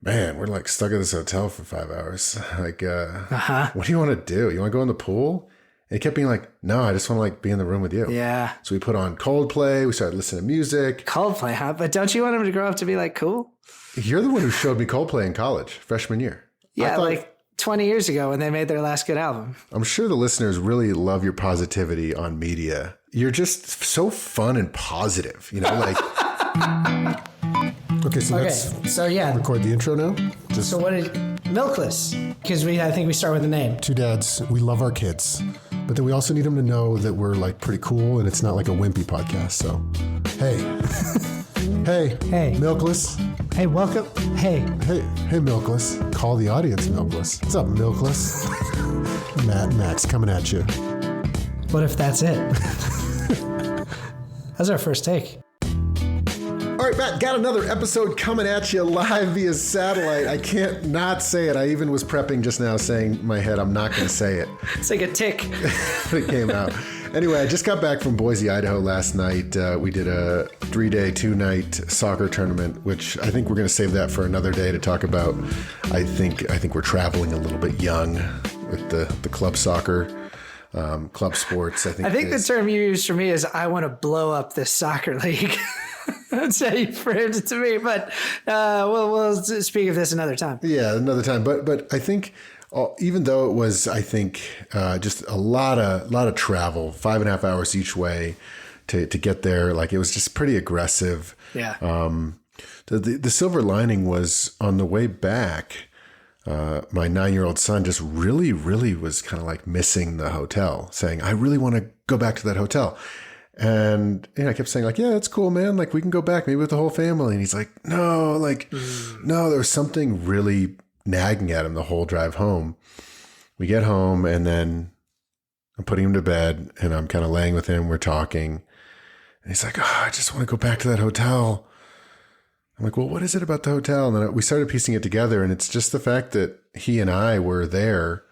man, we're like stuck at this hotel for 5 hours. Like, what do you want to do? You want to go in the pool? And he kept being like, no, I just want to like be in the room with you. Yeah. So we put on Coldplay. We started listening to music. Coldplay, huh? But don't you want him to grow up to be like cool? You're the one who showed me Coldplay in college, freshman year. Yeah, like 20 years ago when they made their last good album. I'm sure the listeners really love your positivity on media. You're just so fun and positive, you know, like. Okay, so yeah. Record the intro now. So what did Milkless? Because I think we start with the name. Two dads. We love our kids, but then we also need them to know that we're like pretty cool and it's not like a wimpy podcast. So, hey, hey, Milkless. Hey, welcome. Hey, Milkless. Call the audience, Milkless. What's up, Milkless? Max coming at you. What if that's it? That's our first take. All right, Matt, got another episode coming at you live via satellite. I can't not say it. I even was prepping just now saying in my head, I'm not going to say it. It's like a tick. It came out. Anyway, I just got back from Boise, Idaho last night. We did a 3-day, 2-night soccer tournament, which I think we're going to save that for another day to talk about. I think we're traveling a little bit young with the club soccer. Club sports. I think the term you used for me is I want to blow up this soccer league. That's how you framed it to me, but we'll speak of this another time. Yeah, another time. But I think even though it was, I think just a lot of travel, 5.5 hours each way to get there. Like it was just pretty aggressive. Yeah. The silver lining was on the way back. My 9-year-old son just really, really was kind of like missing the hotel, saying, I really want to go back to that hotel. And I kept saying like, yeah, that's cool, man. Like we can go back maybe with the whole family. And he's like, no, no, there was something really nagging at him the whole drive home. We get home and then I'm putting him to bed and I'm kind of laying with him. We're talking and he's like, oh, I just want to go back to that hotel. I'm like, well, what is it about the hotel? And then we started piecing it together. And it's just the fact that he and I were there,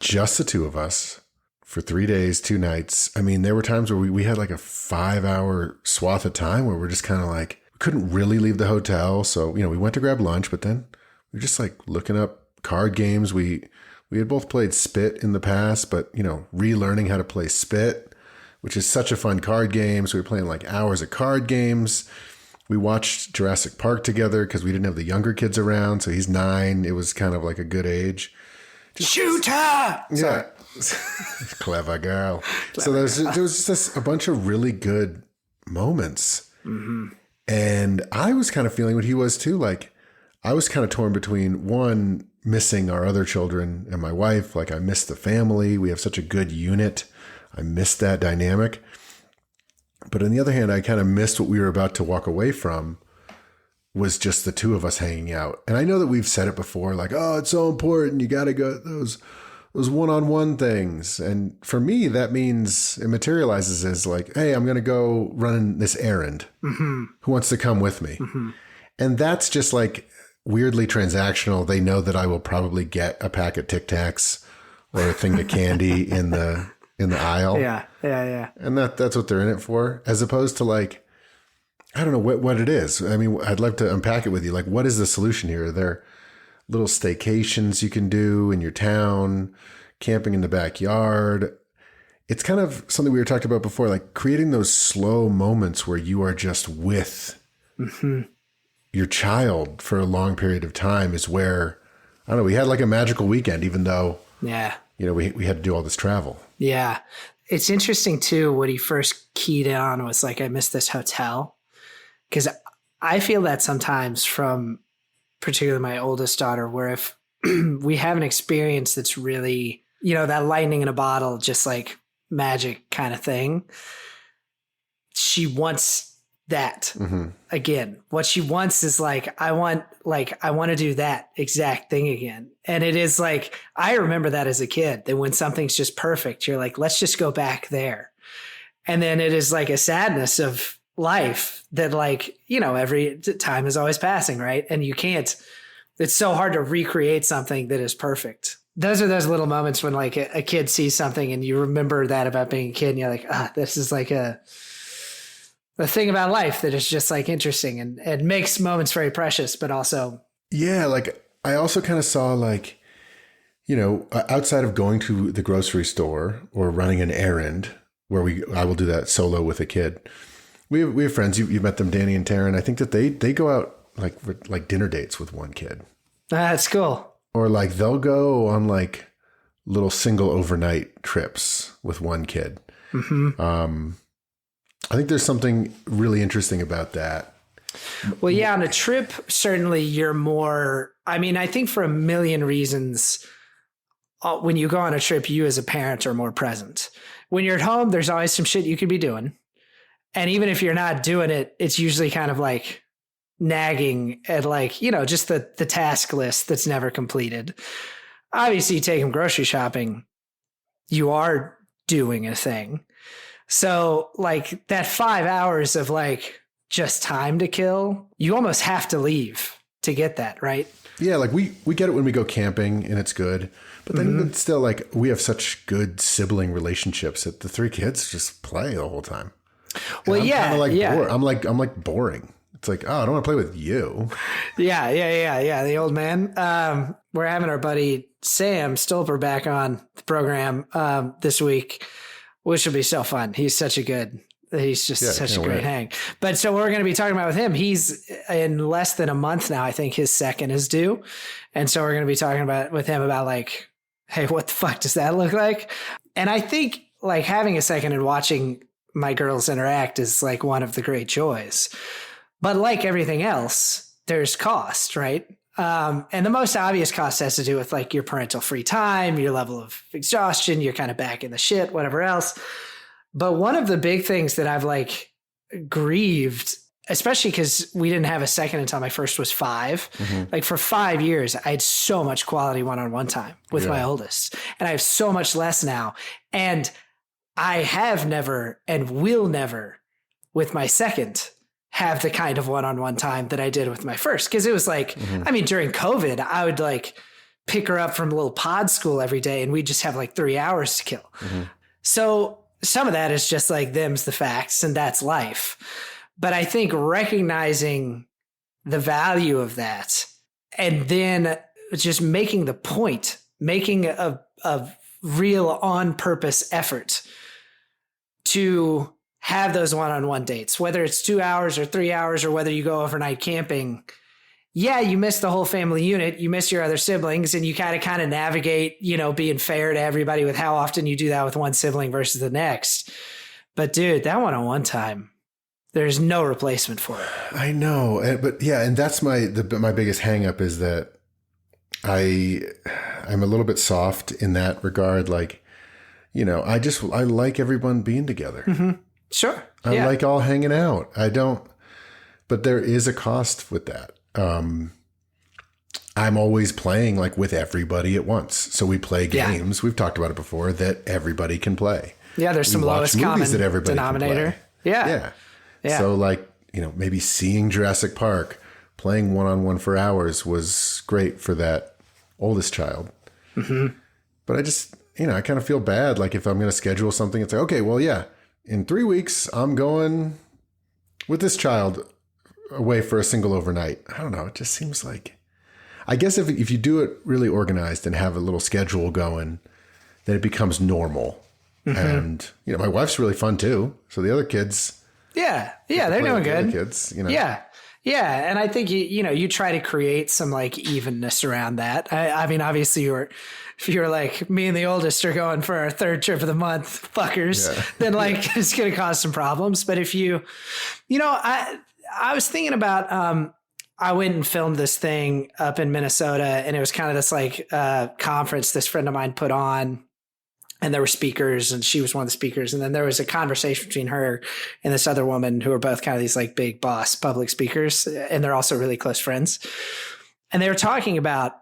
just the two of us, for 3 days, 2 nights. I mean, there were times where we had like a 5-hour swath of time where we're just kind of like, we couldn't really leave the hotel. So, we went to grab lunch, but then we were just like looking up card games. We had both played Spit in the past, but, relearning how to play Spit, which is such a fun card game. So we were playing like hours of card games. We watched Jurassic Park together because we didn't have the younger kids around. So he's 9. It was kind of like a good age. Shooter! Yeah. Clever girl. So there was just a bunch of really good moments. Mm-hmm. And I was kind of feeling what he was too. Like I was kind of torn between one, missing our other children and my wife. Like I missed the family. We have such a good unit. I missed that dynamic. But on the other hand, I kind of missed what we were about to walk away from was just the two of us hanging out. And I know that we've said it before, like, oh, it's so important. You got to go those one-on-one things. And for me, that means it materializes as like, hey, I'm going to go run this errand. Mm-hmm. Who wants to come with me? Mm-hmm. And that's just like weirdly transactional. They know that I will probably get a pack of Tic Tacs or a thing of candy in the aisle. Yeah. And that's what they're in it for, as opposed to like, I don't know what it is. I mean, I'd love to unpack it with you. Like, what is the solution here? Are there little staycations you can do in your town, camping in the backyard? It's kind of something we were talking about before, like creating those slow moments where you are just with your child for a long period of time is where, I don't know, we had like a magical weekend, even though, we had to do all this travel. Yeah. It's interesting too, what he first keyed on was like, I missed this hotel. Because I feel that sometimes from particularly my oldest daughter, where if we have an experience that's really, that lightning in a bottle, just like magic kind of thing, she wants that again. What she wants is like, I want to do that exact thing again. And it is like, I remember that as a kid, that when something's just perfect, you're like, let's just go back there. And then it is like a sadness of life that like, every time is always passing, right? And it's so hard to recreate something that is perfect. Those are those little moments when like a kid sees something and you remember that about being a kid and you're like, this is like a thing about life that is just like interesting and makes moments very precious, but also Yeah, like I also kind of saw like, outside of going to the grocery store or running an errand where I will do that solo with a kid. We have friends, you met them, Danny and Taryn. I think that they go out like dinner dates with one kid. That's cool. Or like they'll go on like little single overnight trips with one kid. Mm-hmm. I think there's something really interesting about that. Well, yeah, on a trip, certainly you're more, I mean, I think for a million reasons, when you go on a trip, you as a parent are more present. When you're at home, there's always some shit you could be doing. And even if you're not doing it, it's usually kind of like nagging at like, just the task list that's never completed. Obviously, you take them grocery shopping, you are doing a thing. So like that 5 hours of like just time to kill, you almost have to leave to get that, right? Yeah, like we get it when we go camping and it's good. But then it's still like we have such good sibling relationships that the three kids just play the whole time. Well, I'm I'm like boring. It's like, oh, I don't want to play with you. Yeah. The old man. We're having our buddy Sam Stolper back on the program this week, which will be so fun. He's just such a great hang. But so we're going to be talking about with him. He's in less than a month now. I think his second is due. And so we're going to be talking with him about like, hey, what the fuck does that look like? And I think like having a second and watching my girls interact is like one of the great joys. But like everything else, there's cost, right? And the most obvious cost has to do with like your parental free time, your level of exhaustion, you're kind of back in the shit, whatever else. But one of the big things that I've like grieved, especially because we didn't have a second until my first was 5. Mm-hmm. Like for 5 years, I had so much quality one-on-one time with my oldest, and I have so much less now. And I have never and will never with my second have the kind of one-on-one time that I did with my first. Cause it was like, I mean, during COVID, I would like pick her up from a little pod school every day and we'd just have like 3 hours to kill. Mm-hmm. So some of that is just like them's the facts and that's life. But I think recognizing the value of that and then just making the point, making a real on purpose effort to have those one-on-one dates, whether it's 2 hours or 3 hours or whether you go overnight camping. Yeah, you miss the whole family unit, you miss your other siblings, and you kind of navigate, being fair to everybody with how often you do that with one sibling versus the next. But dude, that one-on-one time, there's no replacement for it. I know, but yeah, and that's my biggest hang up is that I'm a little bit soft in that regard. Like, I like everyone being together. Mm-hmm. Sure. I like all hanging out. But there is a cost with that. I'm always playing like with everybody at once. So we play games. Yeah. We've talked about it before that everybody can play. Yeah. There's some lowest common denominator. Yeah. So like, maybe seeing Jurassic Park, playing one-on-one for hours was great for that oldest child. Mm-hmm. But I just, I kind of feel bad. Like if I'm going to schedule something, it's like, okay, well, yeah. In 3 weeks, I'm going with this child away for a single overnight. I don't know. It just seems like, I guess if you do it really organized and have a little schedule going, then it becomes normal. Mm-hmm. And, my wife's really fun too. So the other kids. Yeah. They're doing good. Kids, Yeah. Yeah. And I think, you try to create some like evenness around that. I mean, obviously if you're like me and the oldest are going for our third trip of the month, fuckers, then like it's going to cause some problems. But if I was thinking about, I went and filmed this thing up in Minnesota and it was kind of this like conference this friend of mine put on, and there were speakers and she was one of the speakers. And then there was a conversation between her and this other woman who were both kind of these like big boss public speakers. And they're also really close friends. And they were talking about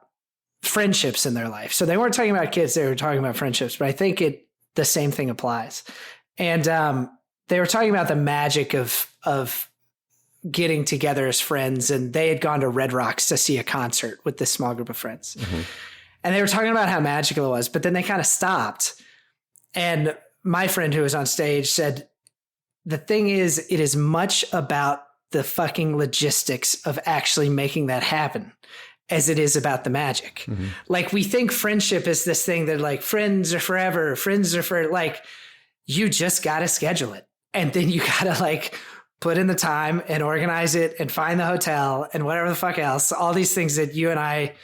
friendships in their life. So they weren't talking about kids, they were talking about friendships, but I think the same thing applies. And they were talking about the magic of getting together as friends. And they had gone to Red Rocks to see a concert with this small group of friends. Mm-hmm. And they were talking about how magical it was, but then they kind of stopped. And my friend who was on stage said, the thing is, it is much about the fucking logistics of actually making that happen. as it is about the magic. Like we think friendship is this thing that like friends are forever, friends are for like, you just got to schedule it. And then you got to like put in the time and organize it and find the hotel and whatever the fuck else, all these things that you and I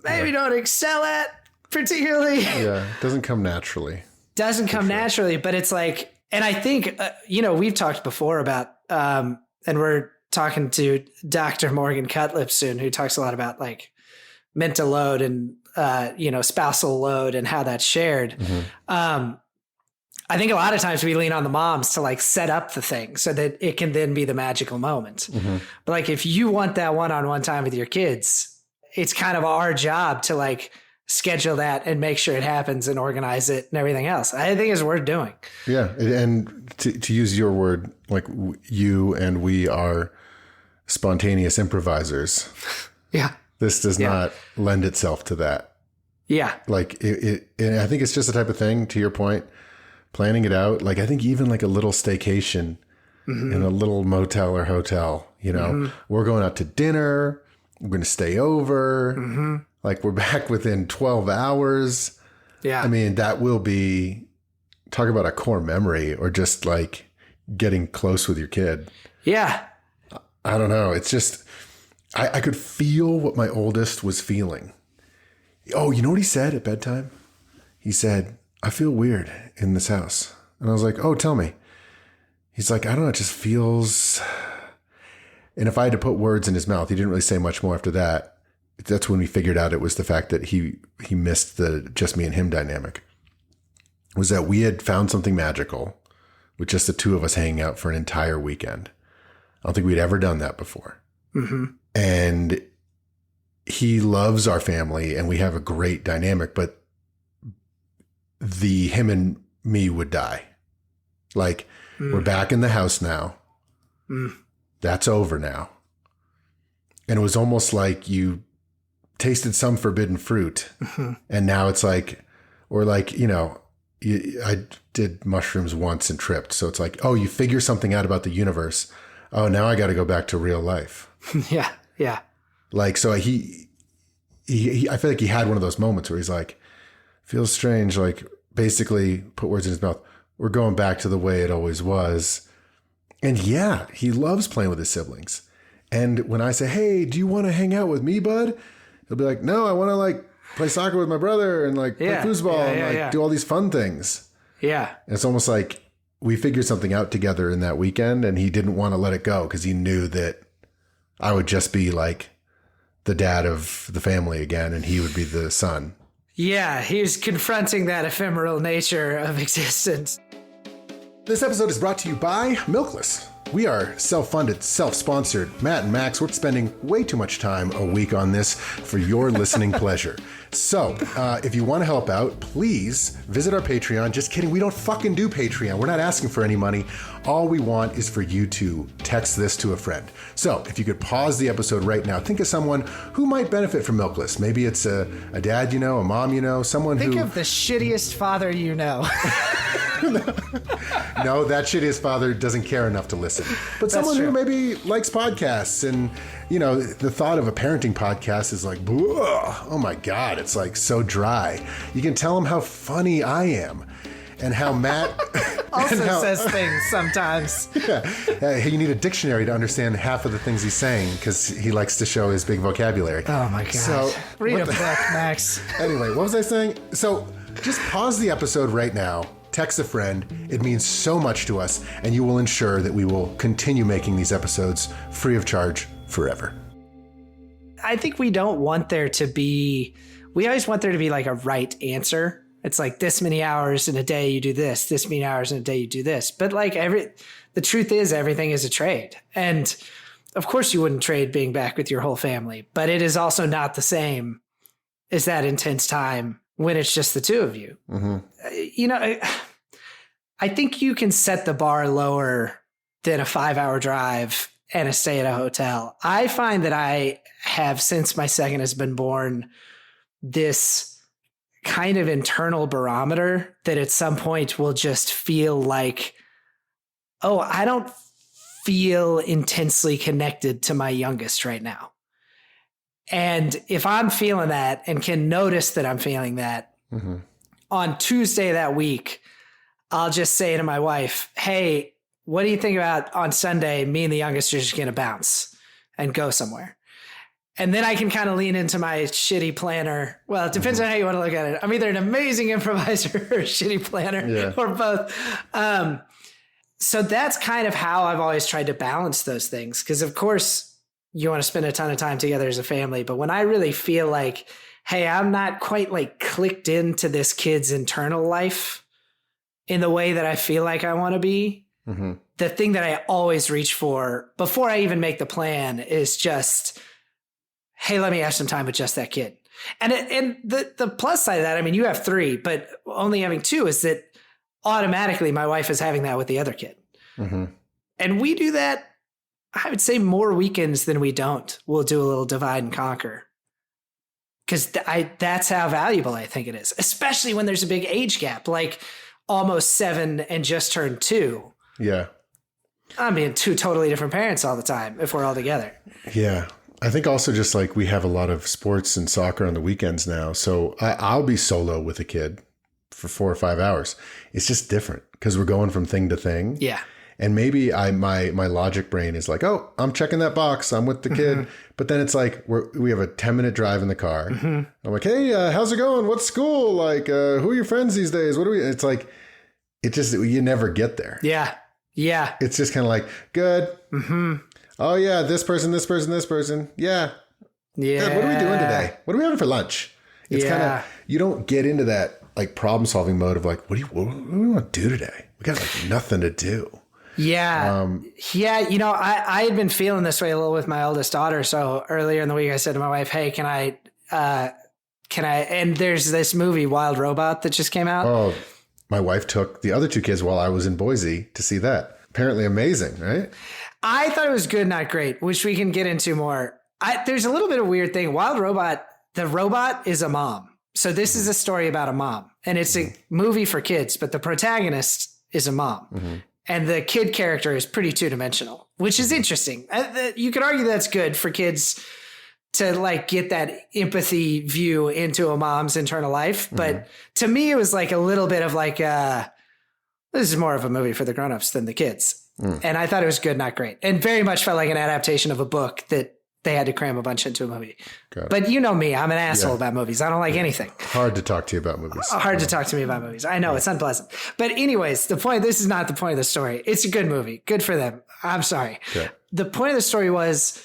maybe don't excel at particularly. Yeah. It doesn't come naturally. Doesn't come naturally, but it's like, and I think, we've talked before about, and we're talking to Dr. Morgan Cutlip soon, who talks a lot about like mental load and, spousal load and how that's shared. I think a lot of times we lean on the moms to like set up the thing so that it can then be the magical moment. But like, if you want that one-on-one time with your kids, it's kind of our job to like schedule that and make sure it happens and organize it and everything else. I think it's worth doing. Yeah. And to use your word, like you and we are spontaneous improvisers. Yeah. This does not lend itself to that. Yeah. Like and I think it's just the type of thing, to your point, planning it out. Like I think even like a little staycation in a little motel or hotel, we're going out to dinner. We're going to stay over. Like we're back within 12 hours. Yeah. I mean, that will be, talk about a core memory or just like getting close with your kid. Yeah. I don't know. It's just, I could feel what my oldest was feeling. Oh, you know what he said at bedtime? He said, I feel weird in this house. And I was like, oh, tell me. He's like, I don't know. It just feels. And if I had to put words in his mouth, he didn't really say much more after that. That's when we figured out it was the fact that he missed the just me and him dynamic. Was that we had found something magical with just the two of us hanging out for an entire weekend. I don't think we'd ever done that before. And he loves our family and we have a great dynamic, but him and me would die. Like we're back in the house now. That's over now. And it was almost like you tasted some forbidden fruit. And now it's like, or like, I did mushrooms once and tripped. So it's like, oh, you figure something out about the universe. Oh, now I got to go back to real life. Yeah. Yeah. Like, so I feel like he had one of those moments where he's like, feels strange. Like basically put words in his mouth. We're going back to the way it always was. And yeah, he loves playing with his siblings. And when I say, hey, do you want to hang out with me, bud? He'll be like, no, I want to like play soccer with my brother and like play foosball and do all these fun things. Yeah. And it's almost like we figured something out together in that weekend and he didn't want to let it go because he knew that I would just be like the dad of the family again and he would be the son. Yeah, he was confronting that ephemeral nature of existence. This episode is brought to you by Milkless. We are self-funded, self-sponsored. Matt and Max, we're spending way too much time a week on this for your listening pleasure. So, if you want to help out, please visit our Patreon. Just kidding. We don't fucking do Patreon. We're not asking for any money. All we want is for you to text this to a friend. So, if you could pause the episode right now, think of someone who might benefit from Milkless. Maybe it's a dad you know, a mom you know, someone Think of the shittiest father you know. No, that shittiest father doesn't care enough to listen. But someone who maybe likes podcasts and, the thought of a parenting podcast is like, oh my God, it's like so dry. You can tell them how funny I am and how Matt also says things sometimes. Yeah. You need a dictionary to understand half of the things he's saying because he likes to show his big vocabulary. Oh my God. So, read a book, Max. Anyway, what was I saying? So just pause the episode right now. Text a friend. It means so much to us, and you will ensure that we will continue making these episodes free of charge forever. I think we don't want there to be, we always want there to be like a right answer. It's like this many hours in a day you do this many hours in a day you do this. But like the truth is everything is a trade. And of course you wouldn't trade being back with your whole family, but it is also not the same as that intense time when it's just the two of you. I think you can set the bar lower than a 5-hour drive and a stay at a hotel. I find that I have, since my second has been born, this kind of internal barometer that at some point will just feel like, oh, I don't feel intensely connected to my youngest right now. And if I'm feeling that and can notice that I'm feeling that, on Tuesday that week, I'll just say to my wife, hey, what do you think about on Sunday, me and the youngest are just going to bounce and go somewhere? And then I can kind of lean into my shitty planner. Well, it depends on how you want to look at it. I'm either an amazing improviser or a shitty planner or both. So that's kind of how I've always tried to balance those things. Because of course you want to spend a ton of time together as a family. But when I really feel like, hey, I'm not quite like clicked into this kid's internal life in the way that I feel like I want to be, the thing that I always reach for before I even make the plan is just, hey, let me have some time with just that kid. And the plus side of that, I mean, you have 3, but only having 2 is that automatically my wife is having that with the other kid. And we do that, I would say, more weekends than we don't. We'll do a little divide and conquer. Because that's how valuable I think it is, especially when there's a big age gap, like almost 7 and just turned 2. Yeah. I'm being 2 totally different parents all the time if we're all together. Yeah. I think also just like we have a lot of sports and soccer on the weekends now. So I'll be solo with a kid for 4 or 5 hours. It's just different because we're going from thing to thing. Yeah. And maybe my logic brain is like, oh, I'm checking that box. I'm with the kid. But then it's like we have a 10-minute drive in the car. I'm like, hey, how's it going? What's school? Like, who are your friends these days? What do we? It's like, it just, you never get there. Yeah. Yeah. It's just kind of like, good. Oh, yeah, this person. Yeah. Yeah. Good. What are we doing today? What are we having for lunch? It's kind of, you don't get into that like problem solving mode of like, what do we want to do today? We got like nothing to do. Yeah. Yeah. You know, I had been feeling this way a little with my oldest daughter. So earlier in the week, I said to my wife, hey, can I, and there's this movie, Wild Robot, that just came out. Oh, my wife took the other 2 kids while I was in Boise to see that. Apparently amazing, right? I thought it was good, not great, which we can get into more. There's a little bit of a weird thing. Wild Robot, the robot is a mom. So this is a story about a mom, and it's a movie for kids, but the protagonist is a mom. And the kid character is pretty 2-dimensional, which is interesting. You could argue that's good for kids to like get that empathy view into a mom's internal life. But to me, it was like a little bit of like, this is more of a movie for the grownups than the kids. And I thought it was good, not great. And very much felt like an adaptation of a book that they had to cram a bunch into a movie. But you know me, I'm an asshole about movies. I don't like anything. Hard to talk to you about movies. Hard to talk to me about movies. I know it's unpleasant. But anyways, this is not the point of the story. It's a good movie. Good for them. I'm sorry. Okay. The point of the story was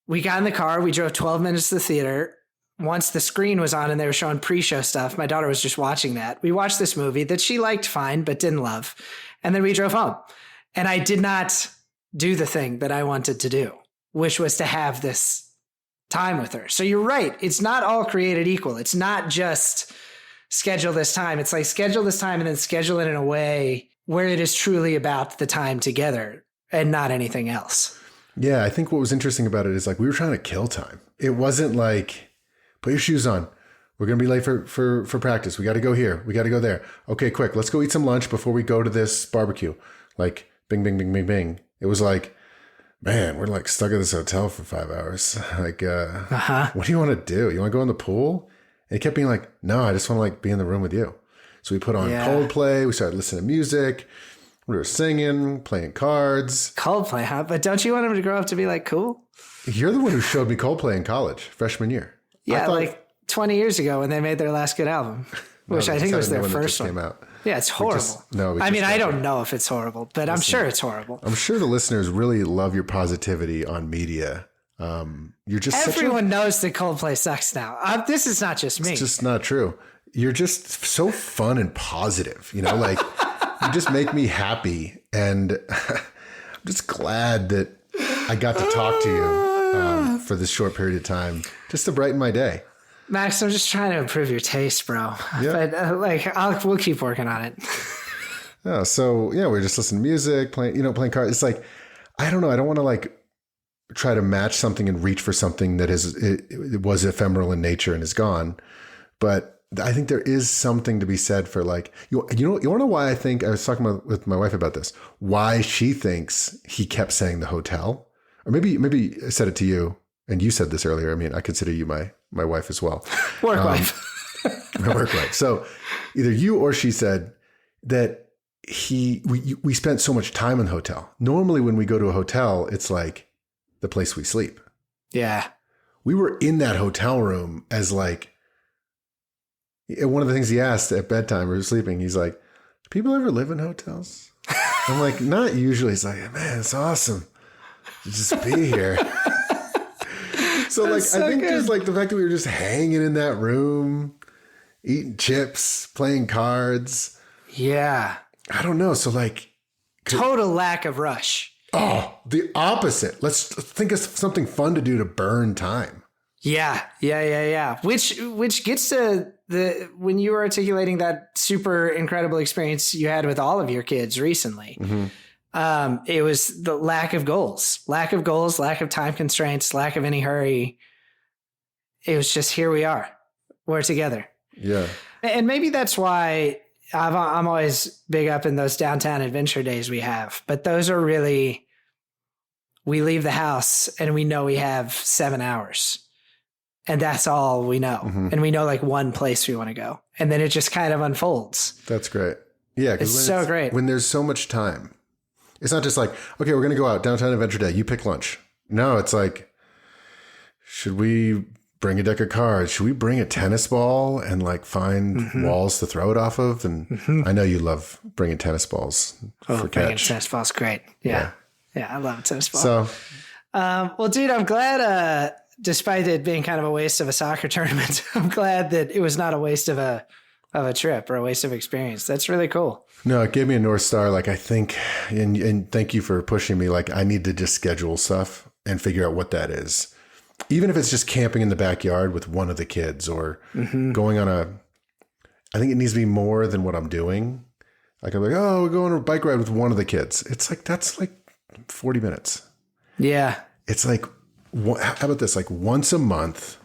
we got in the car. We drove 12 minutes to the theater. Once the screen was on and they were showing pre-show stuff, my daughter was just watching that. We watched this movie that she liked fine, but didn't love. And then we drove home. And I did not do the thing that I wanted to do, which was to have this time with her. So you're right. It's not all created equal. It's not just schedule this time. It's like schedule this time and then schedule it in a way where it is truly about the time together and not anything else. Yeah. I think what was interesting about it is like we were trying to kill time. It wasn't like, put your shoes on. We're going to be late for practice. We got to go here. We got to go there. Okay, quick. Let's go eat some lunch before we go to this barbecue. Like bing, bing, bing, bing, bing. It was like, man, we're like stuck at this hotel for 5 hours. Like, what do you want to do? You want to go in the pool? And he kept being like, no, I just want to like be in the room with you. So we put on Coldplay. We started listening to music. We were singing, playing cards. Coldplay, huh? But don't you want him to grow up to be like cool? You're the one who showed me Coldplay in college, freshman year. Yeah, like 20 years ago when they made their last good album, which I think was their first one. Came out. Yeah, it's horrible. I mean, I don't know if it's horrible, but I'm sure it's horrible. I'm sure the listeners really love your positivity on media. You're just everyone knows that Coldplay sucks now. This is not just me. It's just not true. You're just so fun and positive. You know, like you just make me happy, and I'm just glad that I got to talk to you for this short period of time, just to brighten my day. Max, I'm just trying to improve your taste, bro. Yeah. But we'll keep working on it. Yeah. So yeah, we're just listening to music, playing cards. It's like, I don't know. I don't want to like try to match something and reach for something that it was ephemeral in nature and is gone. But I think there is something to be said for like, you want to know why I think I was talking with my wife about this, why she thinks he kept saying the hotel, or maybe I said it to you. and you said this earlier, I mean, I consider you my wife as well. Work wife. My work wife. So either you or she said that we spent so much time in the hotel. Normally when we go to a hotel, it's like the place we sleep. Yeah. We were in that hotel room as like, one of the things he asked at bedtime, we were sleeping, he's like, do people ever live in hotels? I'm like, not usually. He's like, man, it's awesome to just be here. So like, so I think good. just like the fact that we were just hanging in that room, eating chips, playing cards. Yeah. I don't know. So like, Total lack of rush. oh, the opposite. Let's think of something fun to do to burn time. Yeah. Which gets to when you were articulating that super incredible experience you had with all of your kids recently. It was the lack of goals, lack of time constraints, lack of any hurry. It was just, here we are, we're together. Yeah. And maybe that's why I'm always big up in those downtown adventure days we have, but those are really, we leave the house and we know we have 7 hours. And that's all we know. And we know like one place we want to go. And then it just kind of unfolds. That's great. Yeah. It's so great. When there's so much time, it's not just like, okay, we're going to go out downtown adventure day. You pick lunch. No, it's like, should we bring a deck of cards? Should we bring a tennis ball and like find walls to throw it off of? And I know you love bringing tennis balls for Bringing catch. tennis balls, great. Yeah. I love tennis ball. So Well, dude, I'm glad, despite it being kind of a waste of a soccer tournament, I'm glad that it was not a waste of a trip or a waste of experience. That's really cool. no, it gave me a North Star. Like I think, and thank you for pushing me. Like I need to just schedule stuff and figure out what that is. Even if it's just camping in the backyard with one of the kids or going on I think it needs to be more than what I'm doing. Like I'm like, oh, we're going on a bike ride with one of the kids. It's like, that's like 40 minutes. Yeah. It's like, how about this? Like once a month,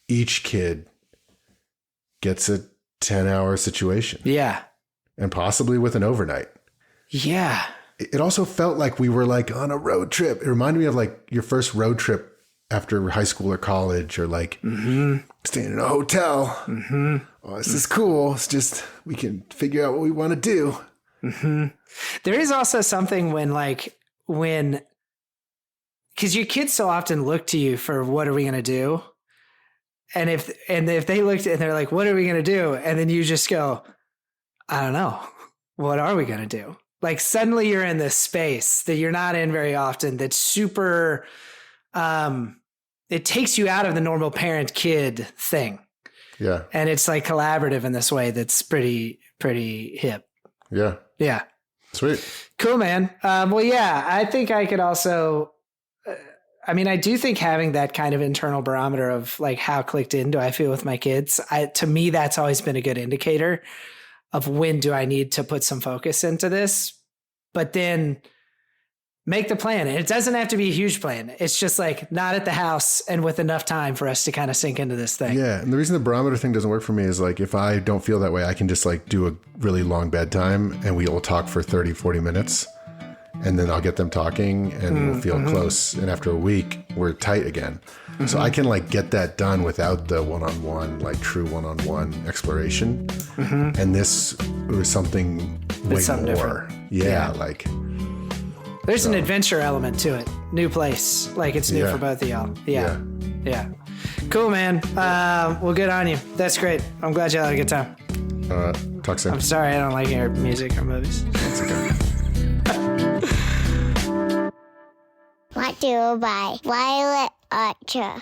each kid gets a 10-hour situation. Yeah. And possibly with an overnight. Yeah. It also felt like we were like on a road trip. It reminded me of like your first road trip after high school or college, or like staying in a hotel. Oh, this is cool. It's just, we can figure out what we want to do. There is also something when because your kids so often look to you for what are we going to do? And if they looked and they're like, what are we going to do? And then you just go, I don't know. What are we going to do? Like suddenly you're in this space that you're not in very often. That's super, it takes you out of the normal parent kid thing. Yeah. And it's like collaborative in this way. That's pretty hip. Yeah. Yeah. Sweet. Cool, man. Well, yeah, I think I could also, I do think having that kind of internal barometer of like, how clicked in do I feel with my kids? To me, that's always been a good indicator of when do I need to put some focus into this, but then make the plan. And it doesn't have to be a huge plan. It's just like not at the house and with enough time for us to kind of sink into this thing. Yeah. And the reason the barometer thing doesn't work for me is like, if I don't feel that way, I can just like do a really long bedtime and we will talk for 30, 40 minutes. And then I'll get them talking and we'll feel close. And after a week, we're tight again. So I can like get that done without the one-on-one, like true one-on-one exploration. And this was something way something more. different. Yeah. Like there's an adventure element to it. New place. Like it's new for both of y'all. Yeah. Cool, man. Well, good on you. That's great. I'm glad you had a good time. talk soon. I'm sorry I don't like your music or movies. That's okay. Brought to you by Violet Archer.